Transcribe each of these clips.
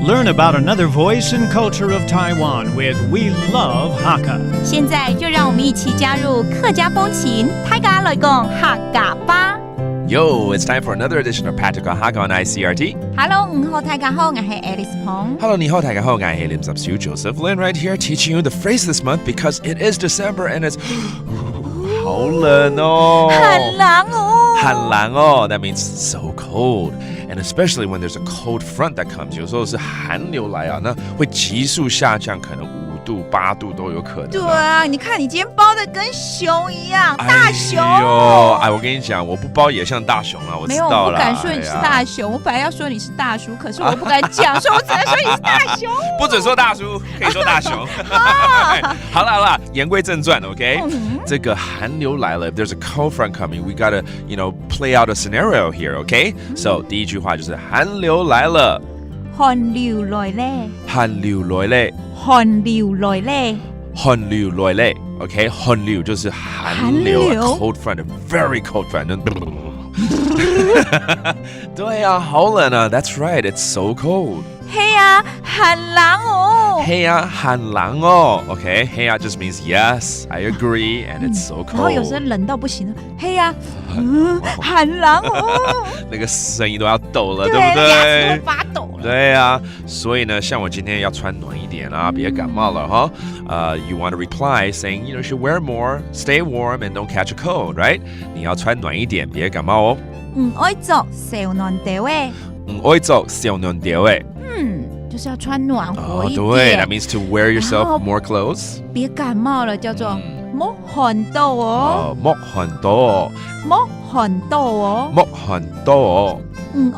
Learn about another voice and culture of Taiwan with We Love Hakka. 现在就让我们一起加入客家风情，大家来讲客家吧。Yo, it's time for another edition of Practical Hakka on Icrt. Hello， 你好，大家好，我是 Alice 彭。Hello, 你好，大家好，我是 Lim Subsu Joseph Lin right here teaching you the phrase this month because it is December and it's 好冷哦，很冷哦，很冷哦 That means so cold. And especially when there's a cold front that comes, 有时候是寒流来啊，那会急速下降，可能5度、8度都有可能。对啊，你看你今天包的跟熊一样，大熊。哎，我跟你讲，我不包也像大熊啊，我知道啦。没有，我不敢说你是大熊，我本来要说你是大叔，可是我不敢讲，所以我只能说你是大熊。不准说大叔，可以说大熊。好了，言归正传 ，OK？这个寒流来了 ，If there's a cold front coming, we gotta, play out a scenario here, OK? So 第一句话就是寒流来了。寒流来咧，寒流来咧，寒流来咧，寒流来咧 ，OK？ 寒流就是寒流 ，cold front, a very cold front. 对啊，好冷啊 ，That's right, it's so cold. 嘿呀，很冷哦。嘿呀，很冷哦 ，OK？ 嘿呀 just means yes, I agree, and it's so cold. 然后有时候冷到不行了，嘿呀，很冷哦。那个声音都要抖了，对不对？牙齿对？都会发抖了。对啊，所以呢，像我今天要穿暖一点啊，别感冒了哈。You want to reply saying, you should wear more, stay warm, and don't catch a cold, right? 你要穿暖一点，别感冒哦。爱做小暖调诶。爱做小暖调诶。就是要穿暖和一点。对 ，that means to wear yourself more clothes。别感冒了，叫做莫寒到哦。莫寒到哦。莫寒到哦。莫寒到哦。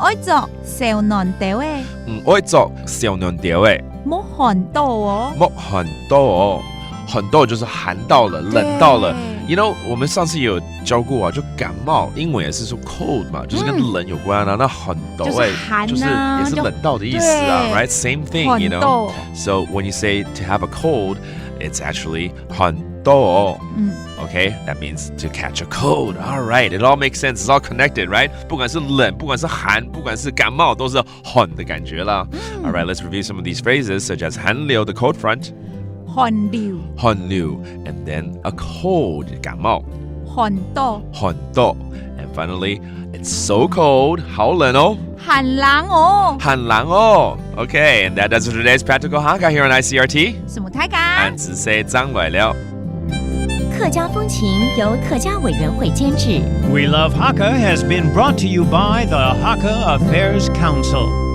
愛做小暖調誒。愛做小暖調誒。莫寒到哦。莫寒到哦。寒到就是寒到了，冷到了。我们上次也有教过啊，就感冒，英文也是说 cold 嘛，就是跟冷有关啊。那寒到就是也是冷到的意思啊 ，right? Same thing, So when you say to have a cold, it's actually 寒到。Okay, that means to catch a cold. All right, it all makes sense. It's all connected, right? 不管是冷，不管是寒，不管是感冒，都是寒的感觉啦。All right, let's review some of these phrases, such as 寒流 the cold front. 寒流 and then a cold 感冒寒到 and finally it's so cold 好冷哦很冷哦很冷哦 Okay, and that does it for today's Practical Hakka here on Icrt 什么太嘎俺只say 张来了客家风情由客家委员会监制 We Love Hakka has been brought to you by the Hakka Affairs Council.